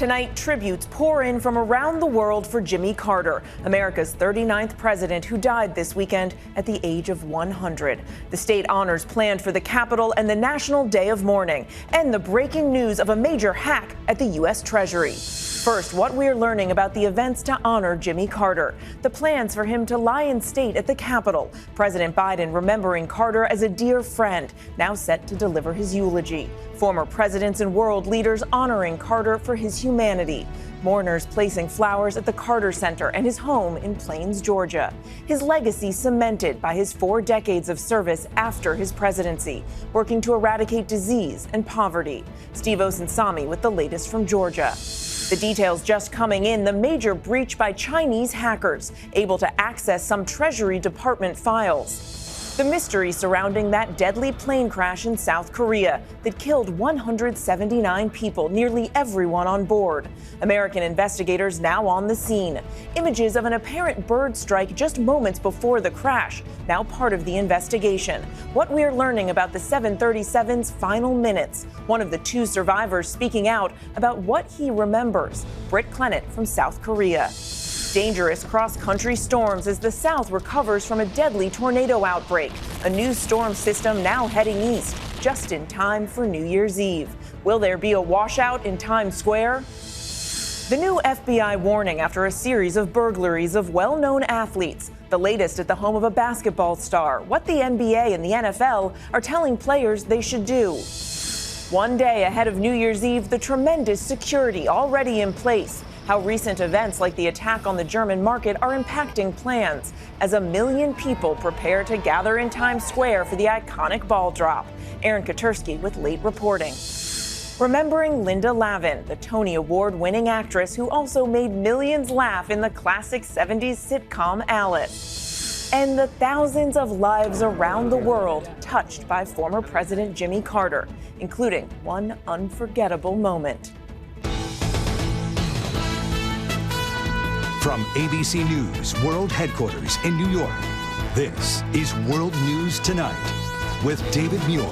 Tonight, tributes pour in from around the world for Jimmy Carter, America's 39th president who died this weekend at the age of 100. The state honors planned for the Capitol and the National Day of Mourning, and the breaking news of a major hack at the U.S. Treasury. First, what we're learning about the events to honor Jimmy Carter, the plans for him to lie in state at the Capitol, President Biden remembering Carter as a dear friend, now set to deliver his eulogy, former presidents and world leaders honoring Carter for his humanity, mourners placing flowers at the Carter Center and his home in Plains, Georgia, his legacy cemented by his 4 decades of service after his presidency, working to eradicate disease and poverty. Steve Osunsami with the latest from Georgia. The details just coming in, the major breach by Chinese hackers, able to access some Treasury Department files. The mystery surrounding that deadly plane crash in South Korea that killed 179 people, nearly everyone on board. American investigators now on the scene. Images of an apparent bird strike just moments before the crash, now part of the investigation. What we're learning about the 737's final minutes. One of the 2 survivors speaking out about what he remembers. Britt Clennett from South Korea. Dangerous cross-country storms as the South recovers from a deadly tornado outbreak. A new storm system now heading east, just in time for New Year's Eve. Will there be a washout in Times Square? The new FBI warning after a series of burglaries of well-known athletes. The latest at the home of a basketball star. What the NBA and the NFL are telling players they should do. One day ahead of New Year's Eve, the tremendous security already in place. How recent events like the attack on the German market are impacting plans as 1 million people prepare to gather in Times Square for the iconic ball drop. Aaron Katersky with late reporting. Remembering Linda Lavin, the Tony Award-winning actress who also made millions laugh in the classic 70s sitcom Alice. And the thousands of lives around the world touched by former President Jimmy Carter, including one unforgettable moment. From ABC News World Headquarters in New York, this is World News Tonight with David Muir.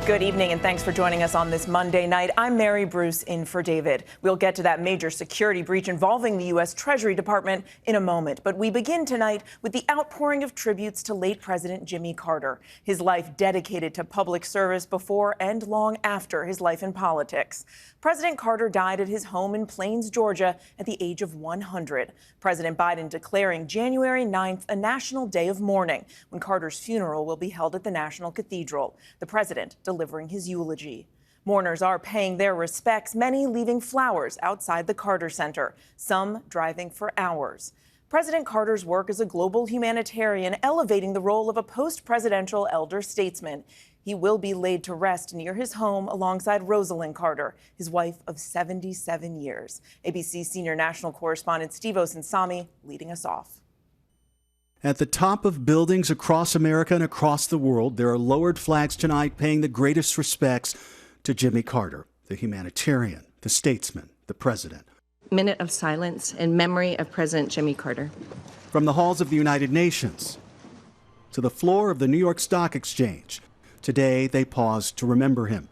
Good evening and thanks for joining us on this Monday night. I'm Mary Bruce in for David. We'll get to that major security breach involving the U.S. Treasury Department in a moment. But we begin tonight with the outpouring of tributes to late President Jimmy Carter. His life dedicated to public service before and long after his life in politics. President Carter died at his home in Plains, Georgia at the age of 100. President Biden declaring January 9th a national day of mourning when Carter's funeral will be held at the National Cathedral. The president delivering his eulogy. Mourners are paying their respects, many leaving flowers outside the Carter Center, some driving for hours. President Carter's work as a global humanitarian elevating the role of a post-presidential elder statesman. He will be laid to rest near his home alongside Rosalind Carter, his wife of 77 years. ABC senior national correspondent Steve Osunsami leading us off. At the top of buildings across America and across the world, there are lowered flags tonight paying the greatest respects to Jimmy Carter, the humanitarian, the statesman, the president. Minute of silence in memory of President Jimmy Carter. From the halls of the United Nations to the floor of the New York Stock Exchange, today they pause to remember him.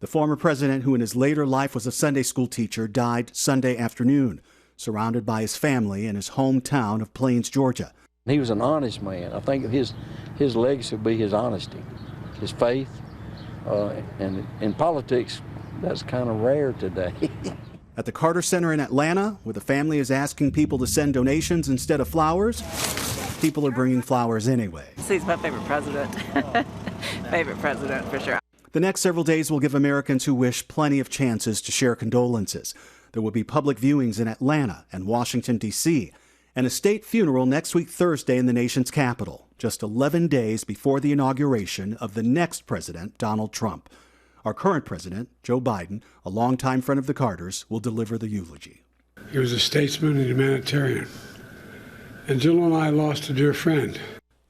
The former president, who in his later life was a Sunday school teacher, died Sunday afternoon, surrounded by his family in his hometown of Plains, Georgia. He was an honest man. I think his legacy will be his honesty, his faith, and in politics, that's kind of rare today. At the Carter Center in Atlanta, where the family is asking people to send donations instead of flowers, people are bringing flowers anyway. He's my favorite president. Favorite president, for sure. The next several days will give Americans who wish plenty of chances to share condolences. There will be public viewings in Atlanta and Washington, D.C., and a state funeral next week Thursday in the nation's capital, just 11 days before the inauguration of the next president, Donald Trump. Our current president, Joe Biden, a longtime friend of the Carters, will deliver the eulogy. He was a statesman and humanitarian. And Jill and I lost a dear friend.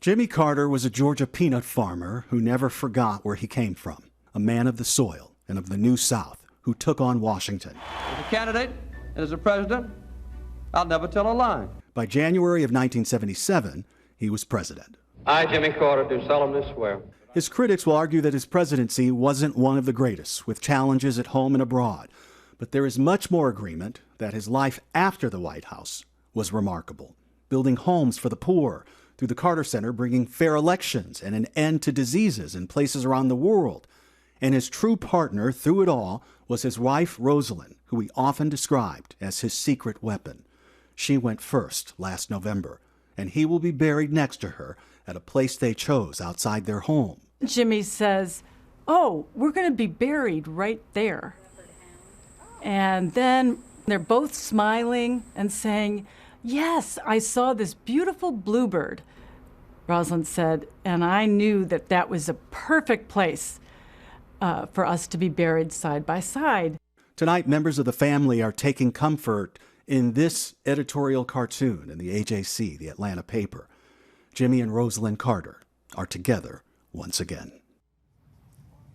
Jimmy Carter was a Georgia peanut farmer who never forgot where he came from, a man of the soil and of the New South who took on Washington. As a candidate and as a president, I'll never tell a lie. By January of 1977, he was president. I, Jimmy Carter, do solemnly swear. His critics will argue that his presidency wasn't one of the greatest, with challenges at home and abroad. But there is much more agreement that his life after the White House was remarkable, building homes for the poor, through the Carter Center bringing fair elections and an end to diseases in places around the world. And his true partner through it all was his wife, Rosalind, who he often described as his secret weapon. She went first last November, and he will be buried next to her at a place they chose outside their home. Jimmy says, "Oh, we're going to be buried right there." And then they're both smiling and saying, "Yes, I saw this beautiful bluebird." Rosalind said, "And I knew that that was a perfect place for us to be buried side by side." Tonight, members of the family are taking comfort in this editorial cartoon in the AJC, the Atlanta paper. Jimmy and Rosalind Carter are together once again.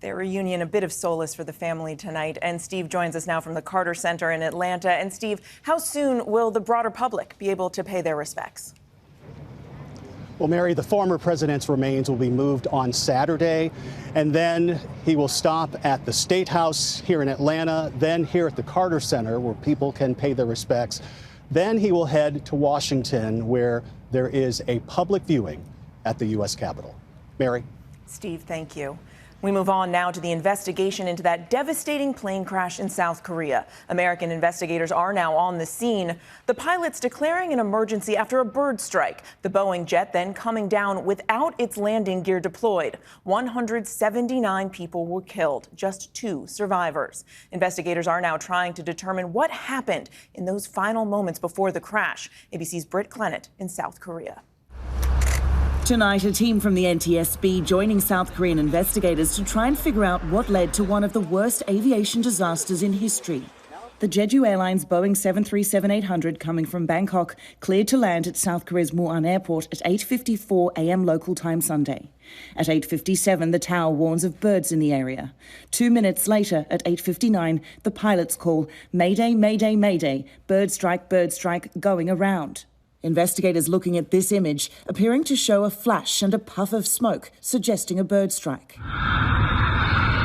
Their reunion, a bit of solace for the family tonight. And Steve joins us now from the Carter Center in Atlanta. And Steve, how soon will the broader public be able to pay their respects? Well, Mary, the former president's remains will be moved on Saturday, and then he will stop at the State House here in Atlanta, then here at the Carter Center, where people can pay their respects. Then he will head to Washington, where there is a public viewing at the U.S. Capitol. Mary? Steve, thank you. We move on now to the investigation into that devastating plane crash in South Korea. American investigators are now on the scene. The pilots declaring an emergency after a bird strike. The Boeing jet then coming down without its landing gear deployed. 179 people were killed, just 2 survivors. Investigators are now trying to determine what happened in those final moments before the crash. ABC's Britt Clennett in South Korea. Tonight, a team from the NTSB joining South Korean investigators to try and figure out what led to one of the worst aviation disasters in history. The Jeju Airlines Boeing 737-800 coming from Bangkok cleared to land at South Korea's Muan Airport at 8:54 a.m. local time Sunday. At 8:57, the tower warns of birds in the area. 2 minutes later, at 8:59, the pilots call, "Mayday, mayday, mayday, bird strike, going around." Investigators looking at this image appearing to show a flash and a puff of smoke, suggesting a bird strike.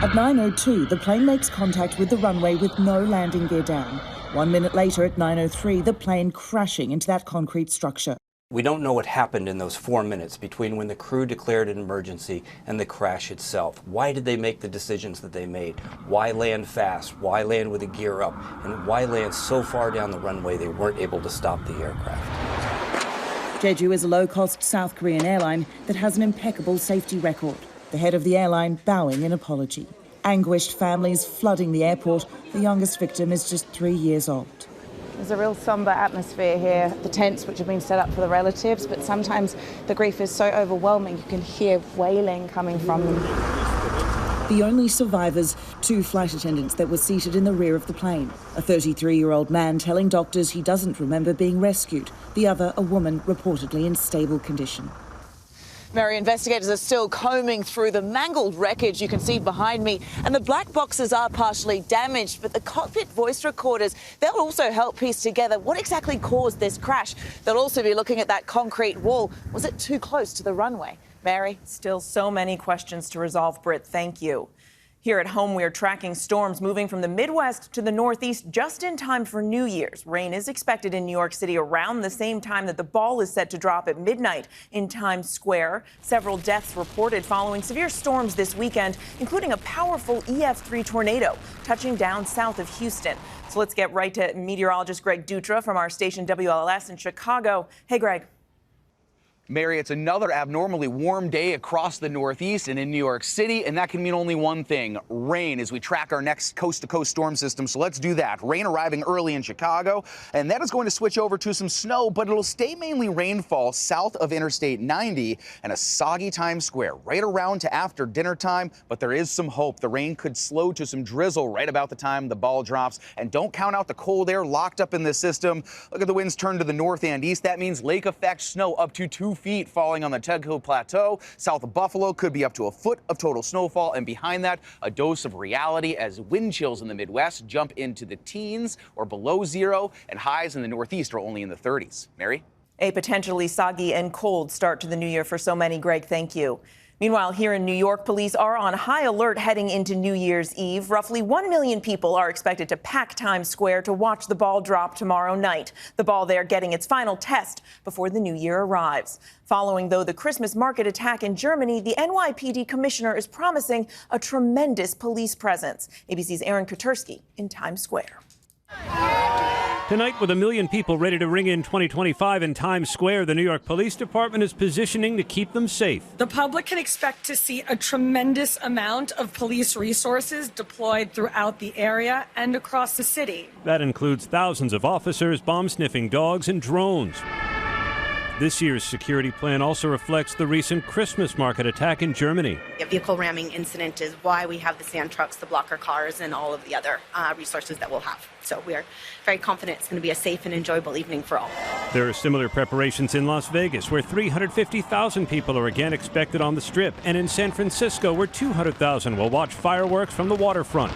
At 9:02, the plane makes contact with the runway with no landing gear down. 1 minute later, at 9:03, the plane crashing into that concrete structure. We don't know what happened in those 4 minutes between when the crew declared an emergency and the crash itself. Why did they make the decisions that they made? Why land fast? Why land with the gear up? And why land so far down the runway they weren't able to stop the aircraft? Jeju is a low-cost South Korean airline that has an impeccable safety record. The head of the airline bowing in apology. Anguished families flooding the airport. The youngest victim is just 3 years old. There's a real somber atmosphere here, the tents which have been set up for the relatives, but sometimes the grief is so overwhelming you can hear wailing coming from them. The only survivors, 2 flight attendants that were seated in the rear of the plane. A 33-year-old man telling doctors he doesn't remember being rescued. The other, a woman reportedly in stable condition. Mary, investigators are still combing through the mangled wreckage you can see behind me, and the black boxes are partially damaged, but the cockpit voice recorders, they'll also help piece together what exactly caused this crash. They'll also be looking at that concrete wall. Was it too close to the runway? Mary? Still so many questions to resolve, Britt. Thank you. Here at home, we are tracking storms moving from the Midwest to the Northeast just in time for New Year's. Rain is expected in New York City around the same time that the ball is set to drop at midnight in Times Square. Several deaths reported following severe storms this weekend, including a powerful EF3 tornado touching down south of Houston. So let's get right to meteorologist Greg Dutra from our station WLS in Chicago. Hey, Greg. Mary, it's another abnormally warm day across the Northeast and in New York City, and that can mean only one thing, rain, as we track our next coast-to-coast storm system. So let's do that. Rain arriving early in Chicago, and that is going to switch over to some snow, but it'll stay mainly rainfall south of Interstate 90 and a soggy Times Square right around to after dinner time, but there is some hope. The rain could slow to some drizzle right about the time the ball drops, and don't count out the cold air locked up in the system. Look at the winds turn to the north and east. That means lake effect snow up to 2 feet falling on the Tug Plateau. South of Buffalo could be up to a foot of total snowfall, and behind that, a dose of reality as wind chills in the Midwest jump into the teens or below zero, and highs in the Northeast are only in the 30s. Mary? A potentially soggy and cold start to the new year for so many. Greg, thank you. Meanwhile, here in New York, police are on high alert heading into New Year's Eve. Roughly 1 million people are expected to pack Times Square to watch the ball drop tomorrow night. The ball there getting its final test before the new year arrives. Following, though, the Christmas market attack in Germany, the NYPD Commissioner is promising a tremendous police presence. ABC's Katersky in Times Square. Tonight, with 1 million people ready to ring in 2025 in Times Square, the New York Police Department is positioning to keep them safe. The public can expect to see a tremendous amount of police resources deployed throughout the area and across the city. That includes thousands of officers, bomb-sniffing dogs, and drones. This year's security plan also reflects the recent Christmas market attack in Germany. A vehicle ramming incident is why we have the sand trucks, the blocker cars, and all of the other resources that we'll have. So we are very confident it's going to be a safe and enjoyable evening for all. There are similar preparations in Las Vegas, where 350,000 people are again expected on the Strip, and in San Francisco, where 200,000 will watch fireworks from the waterfront.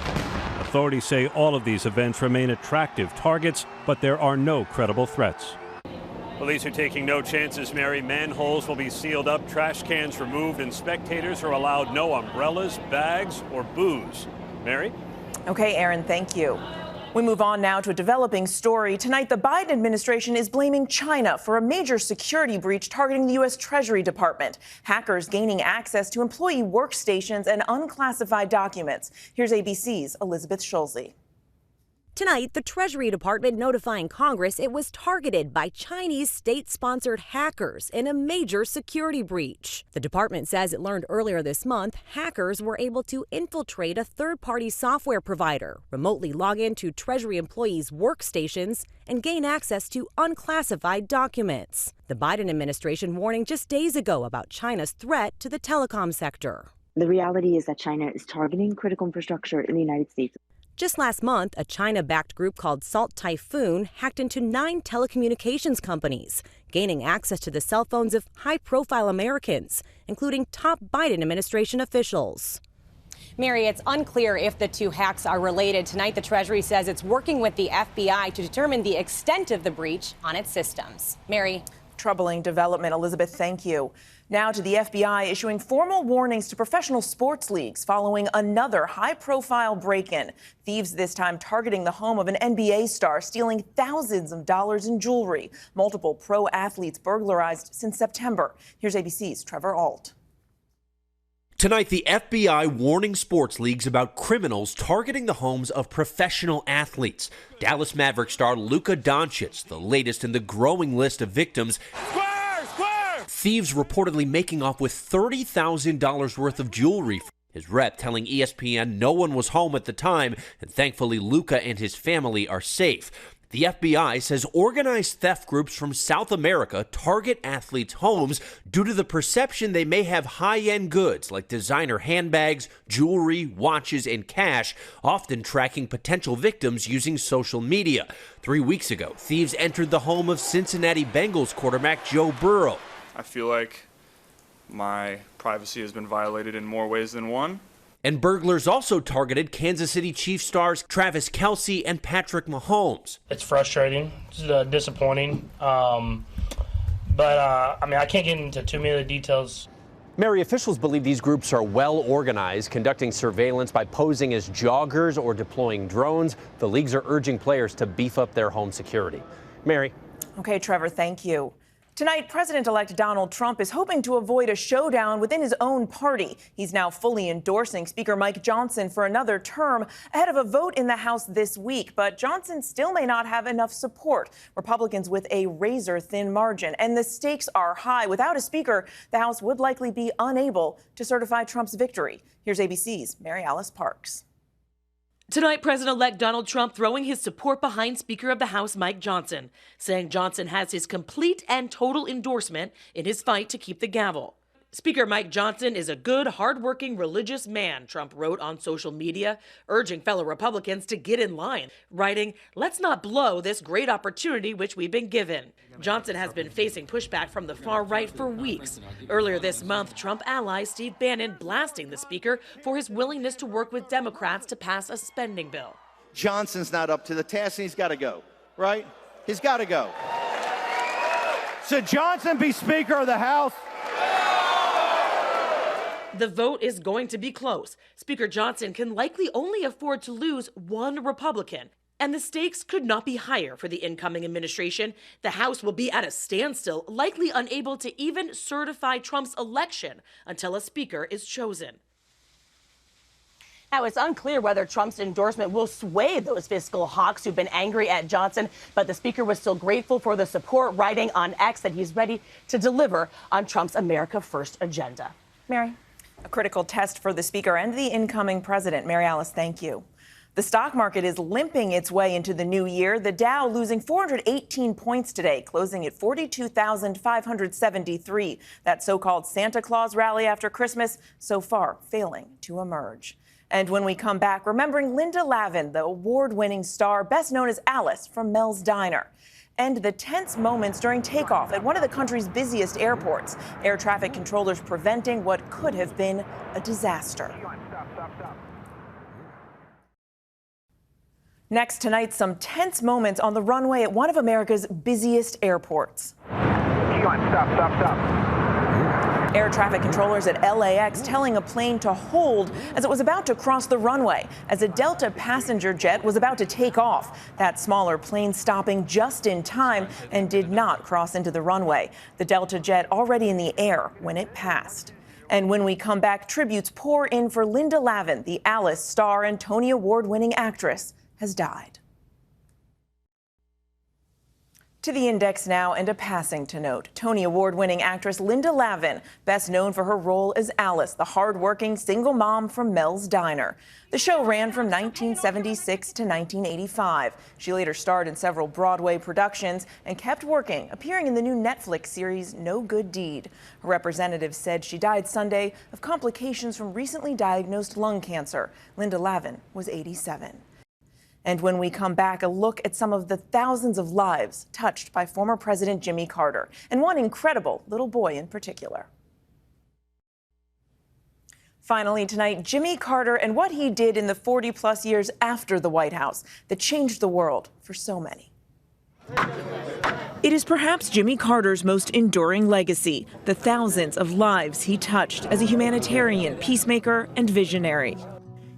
Authorities say all of these events remain attractive targets, but there are no credible threats. Police are taking no chances, Mary. Manholes will be sealed up, trash cans removed, and spectators are allowed no umbrellas, bags, or booze. Mary? Okay, Aaron, thank you. We move on now to a developing story. Tonight, the Biden administration is blaming China for a major security breach targeting the U.S. Treasury Department. Hackers gaining access to employee workstations and unclassified documents. Here's ABC's Elizabeth Schulze. Tonight, the Treasury Department notifying Congress it was targeted by Chinese state-sponsored hackers in a major security breach. The department says it learned earlier this month hackers were able to infiltrate a third-party software provider, remotely log into Treasury employees' workstations, and gain access to unclassified documents. The Biden administration warning just days ago about China's threat to the telecom sector. The reality is that China is targeting critical infrastructure in the United States. Just last month, a China-backed group called Salt Typhoon hacked into 9 telecommunications companies, gaining access to the cell phones of high-profile Americans, including top Biden administration officials. Mary, it's unclear if the two hacks are related. Tonight, the Treasury says it's working with the FBI to determine the extent of the breach on its systems. Mary? Troubling development. Elizabeth, thank you. Now to the FBI issuing formal warnings to professional sports leagues following another high-profile break-in. Thieves this time targeting the home of an NBA star, stealing thousands of dollars in jewelry. Multiple pro athletes burglarized since September. Here's ABC's Trevor Ault. Tonight, the FBI warning sports leagues about criminals targeting the homes of professional athletes. Dallas Maverick star Luka Doncic, the latest in the growing list of victims. Thieves reportedly making off with $30,000 worth of jewelry. His rep telling ESPN no one was home at the time, and thankfully Luka and his family are safe. The FBI says organized theft groups from South America target athletes' homes due to the perception they may have high-end goods like designer handbags, jewelry, watches, and cash, often tracking potential victims using social media. 3 weeks ago, thieves entered the home of Cincinnati Bengals quarterback Joe Burrow. I feel like my privacy has been violated in more ways than one. And burglars also targeted Kansas City Chiefs stars Travis Kelce and Patrick Mahomes. It's frustrating, it's disappointing, but I can't get into too many of the details. Mary, officials believe these groups are well organized, conducting surveillance by posing as joggers or deploying drones. The leagues are urging players to beef up their home security. Mary. Okay, Trevor, thank you. Tonight, President-elect Donald Trump is hoping to avoid a showdown within his own party. He's now fully endorsing Speaker Mike Johnson for another term ahead of a vote in the House this week. But Johnson still may not have enough support. Republicans with a razor-thin margin. And the stakes are high. Without a speaker, the House would likely be unable to certify Trump's victory. Here's ABC's Mary Alice Parks. Tonight, President-elect Donald Trump throwing his support behind Speaker of the House Mike Johnson, saying Johnson has his complete and total endorsement in his fight to keep the gavel. Speaker Mike Johnson is a good, hardworking, religious man, Trump wrote on social media, urging fellow Republicans to get in line, writing, "Let's not blow this great opportunity which we've been given." Johnson has been facing pushback from the far right for weeks. Earlier this month, Trump ally Steve Bannon blasting the speaker for his willingness to work with Democrats to pass a spending bill. Johnson's not up to the task and he's got to go, right? He's got to go. Should Johnson be Speaker of the House? The vote is going to be close. Speaker Johnson can likely only afford to lose one Republican, and the stakes could not be higher for the incoming administration. The House will be at a standstill, likely unable to even certify Trump's election until a speaker is chosen. Now, it's unclear whether Trump's endorsement will sway those fiscal hawks who've been angry at Johnson, but the speaker was still grateful for the support, writing on X that he's ready to deliver on Trump's America First agenda. Mary? A critical test for the speaker and the incoming president. Mary Alice, thank you. The stock market is limping its way into the new year. The Dow losing 418 points today, closing at 42,573. That so-called Santa Claus rally after Christmas so far failing to emerge. And when we come back, remembering Linda Lavin, the award-winning star best known as Alice from Mel's Diner. And the tense moments during takeoff at one of the country's busiest airports. Air traffic controllers preventing what could have been a disaster. Next tonight, some tense moments on the runway at one of America's busiest airports. Stop. Air traffic controllers at LAX telling a plane to hold as it was about to cross the runway as a Delta passenger jet was about to take off. That smaller plane stopping just in time and did not cross into the runway. The Delta jet already in the air when it passed. And when we come back, tributes pour in for Linda Lavin, the Alice star and Tony Award-winning actress, has died. To the index now, and a passing to note. Tony Award-winning actress Linda Lavin, best known for her role as Alice, the hard-working single mom from Mel's Diner. The show ran from 1976 to 1985. She later starred in several Broadway productions and kept working, appearing in the new Netflix series No Good Deed. Her representative said she died Sunday of complications from recently diagnosed lung cancer. Linda Lavin was 87. And when we come back, a look at some of the thousands of lives touched by former President Jimmy Carter, and one incredible little boy in particular. Finally tonight, Jimmy Carter and what he did in the 40-plus years after the White House that changed the world for so many. It is perhaps Jimmy Carter's most enduring legacy, the thousands of lives he touched as a humanitarian, peacemaker, and visionary.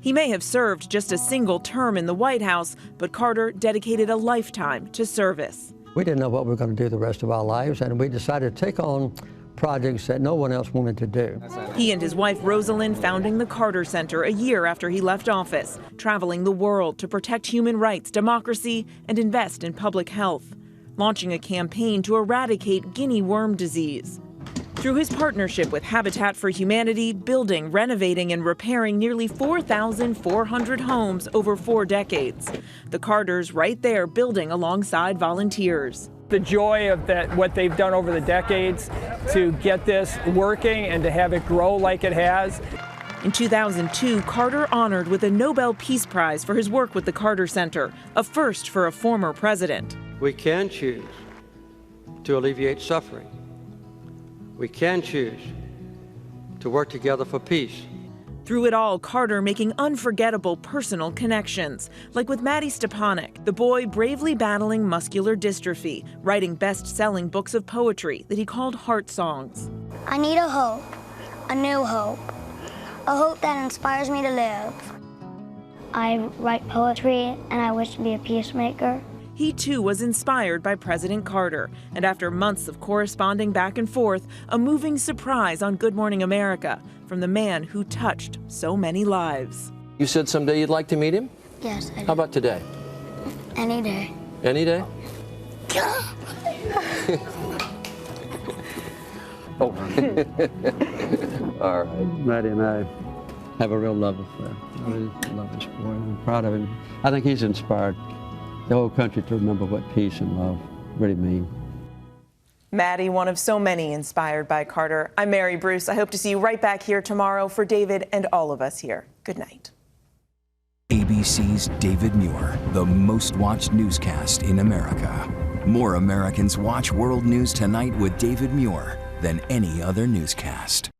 He may have served just a single term in the White House, but Carter dedicated a lifetime to service. We didn't know what we were going to do the rest of our lives, and we decided to take on projects that no one else wanted to do. He and his wife Rosalind founding the Carter Center a year after he left office, traveling the world to protect human rights, democracy, and invest in public health, launching a campaign to eradicate guinea worm disease. Through his partnership with Habitat for Humanity, building, renovating, and repairing nearly 4,400 homes over 4 decades. The Carters right there building alongside volunteers. The joy of what they've done over the decades to get this working and to have it grow like it has. In 2002, Carter honored with a Nobel Peace Prize for his work with the Carter Center, a first for a former president. We can choose to alleviate suffering. We can choose to work together for peace. Through it all, Carter making unforgettable personal connections, like with Maddie Stepanek, the boy bravely battling muscular dystrophy, writing best-selling books of poetry that he called heart songs. I need a hope, a new hope, a hope that inspires me to live. I write poetry and I wish to be a peacemaker. He too was inspired by President Carter, and after months of corresponding back and forth, a moving surprise on Good Morning America from the man who touched so many lives. You said someday you'd like to meet him? Yes, I do. How about today? Any day. Any day? Oh. All right. Maddie and I have a real love affair. I really love this boy. I'm proud of him. I think he's inspired the whole country to remember what peace and love really mean. Maddie, one of so many inspired by Carter. I'm Mary Bruce. I hope to see you right back here tomorrow. For David and all of us here, good night. ABC's David Muir, the most watched newscast in America. More Americans watch World News Tonight with David Muir than any other newscast.